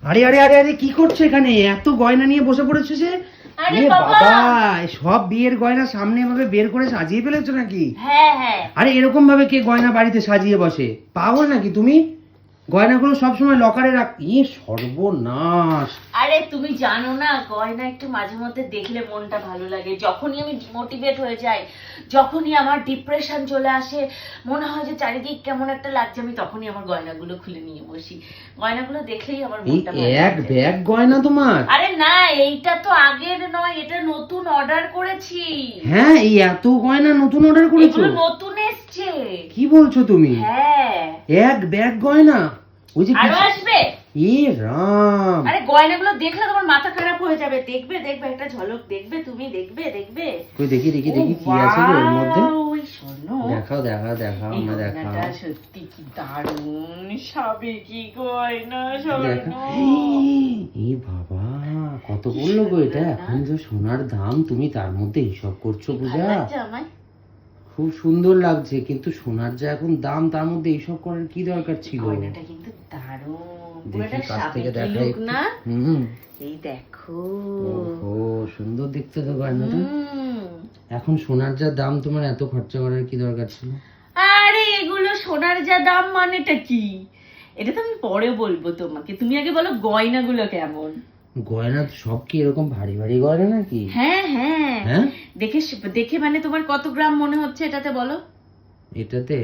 আরে আরে আরে আরে কি করছো এখানে? এত গয়না নিয়ে বসে পড়েছো যে? আরে বাবা, বাবা, সব বিয়ের গয়না সামনে এভাবে বের করে সাজিয়ে ফেলেছো নাকি? হ্যাঁ হ্যাঁ। আরে এরকম ভাবে কে গয়না বাড়িতে সাজিয়ে বসে? পাগল নাকি তুমি? গয়নাগুলো সবসময় লকারে রাখ। সর্বনাশ! আরে তুমি জানো না, গয়না একটু মাঝে মধ্যে দেখলে মনটা ভালো লাগে। যখনই আমি ডিমোটিভেট হয়ে যাই, যখনই আমার ডিপ্রেশন চলে আসে, মনে হয় যে চারিদিক কেমন একটা লাগছে, আমি তখনই আমার গয়নাগুলো খুলে নিয়ে বসি। গয়নাগুলো দেখলেই আমার এই মনটা ভালো এক লাগে। ব্যাগ গয়না তোমার? আরে না, এইটা তো আগের নয়, এটা নতুন অর্ডার করেছি। হ্যাঁ, এই এত গয়না নতুন অর্ডার করেছো? এগুলো নতুন এসছে। কি বলছো তুমি? হ্যাঁ, এক ব্যাগ গয়না? ওই যে আরো আসবে। এ রাম! আরে গয়নাগুলো দেখলে তোমার মাথা খারাপ হয়ে যাবে। দেখবে দেখবে, একটা ঝলক দেখবে, তুমি দেখবে দেখবে। কই দেখি দেখি দেখি কি আছে গো এর মধ্যে? ওই শোনো, দেখাও দেখাও দেখাও, এই আমরা দেখাও। গয়নাটা সত্যি কি দারুণ, সাবেকি গয়না, দেখা। স্বর্ণ। এই বাবা, কত বললো গো এটা? এখন যে সোনার দাম, তুমি তার মধ্যে এইসব করছো পূজা? ভালো লাগছে আমায়? খুব সুন্দর লাগছে, কিন্তু সোনার যা এখন দাম, তার মধ্যে এইসব করার কি দরকার ছিল? গয়নাটা কিন্তু দারুণ, দেখি পুরোটা কাছ থেকে সাবেকি দেখা লুক একটু। না? হুম। এই দেখো। ও সুন্দর দেখতে তো গয়নাটা। হুম। এখন সোনার যা দাম, তোমার এত খরচা করার কি দরকার ছিল? আরে এগুলো সোনার যা দাম মানেটা কি? এটা তো আমি পরে বলবো তোমাকে, তুমি আগে বলো গয়নাগুলো কেমন। গয়না সব কি এরকম ভারী ভারী গয়না নাকি? হ্যাঁ হ্যাঁ। হ্যাঁ, দেখে দেখে মানে তোমার কত গ্রাম মনে হচ্ছে এটাতে বলো? এটাতে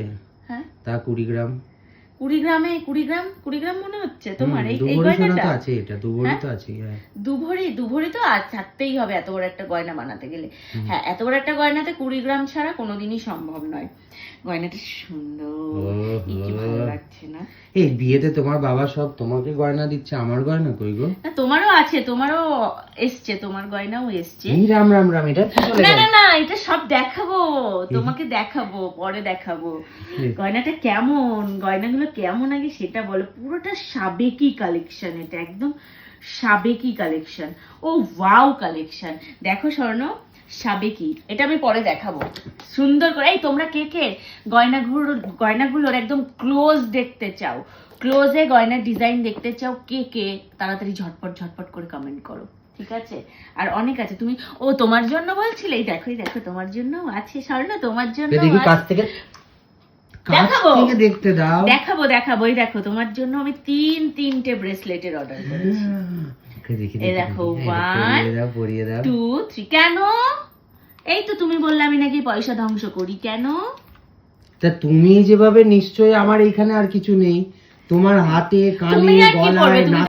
হ্যাঁ, তা 20 গ্রাম। 20 গ্রাম মনে হচ্ছে তোমার এই দু এই ভরি সোনা গয়নাটা? তো আছে, এটা 2 ভরি হ্যাঁ? তো আছে। হ্যাঁ, দু ভরি তো আর থাকতেই হবে এত বড় একটা গয়না বানাতে গেলে। হ্যাঁ, এত বড় একটা গয়নাতে 20 গ্রাম ছাড়া কোনোদিনই সম্ভব নয়। গয়নাটা সুন্দর, কি ভালো লাগছে না? এই বিয়েতে তোমার বাবা সব তোমাকে গয়না দিচ্ছে, আমার গয়না কই গো? না, তোমারও আছে, তোমারও এসছে, তোমার গয়নাও এসছে। এই রাম রাম রাম, এটা কি চলে না গেল? না না, এটা সব দেখাবো তোমাকে, দেখাবো পরে দেখাবো। গয়নাটা কেমন, গয়নাগুলো কেমন আগে সেটা বলো। পুরোটা সাবেকি কালেকশন, এটা একদম সাবেকি কালেকশন। ও ওয়াও কালেকশন। দেখো স্বর্ণ, সাবেকি, এটা আমি পরে দেখাবো সুন্দর করে। এই তোমরা কে কে গয়নাগুলোর একদম ক্লোজ দেখতে চাও, ক্লোজে গয়নার ডিজাইন দেখতে চাও, কে কে তাড়াতাড়ি ঝটপট ঝটপট করে কমেন্ট করো, ঠিক আছে? আর অনেক আছে। তুমি তোমার জন্য বলছিলে, এই দেখো তোমার জন্য আছে স্বর্ণ, তোমার জন্য দেখি কাছ থেকে, কাছ দেখাবো থেকে দেখতে দাও। দেখাবো। এই দেখো তোমার জন্য আমি তিনটে ব্রেসলেটের অর্ডার করেছি। দেখি এই দেখো, পরিয়ে দাও। 1 2 3। কেন? এই তো তুমি বললে আমি নাকি পয়সা ধ্বংস করি, কেন? তা তুমি যেভাবে, নিশ্চয়ই আমার এখানে আর কিছু নেই, তোমার হাতে, তুমি কানে, আর কি করবে? গলায়, তুমি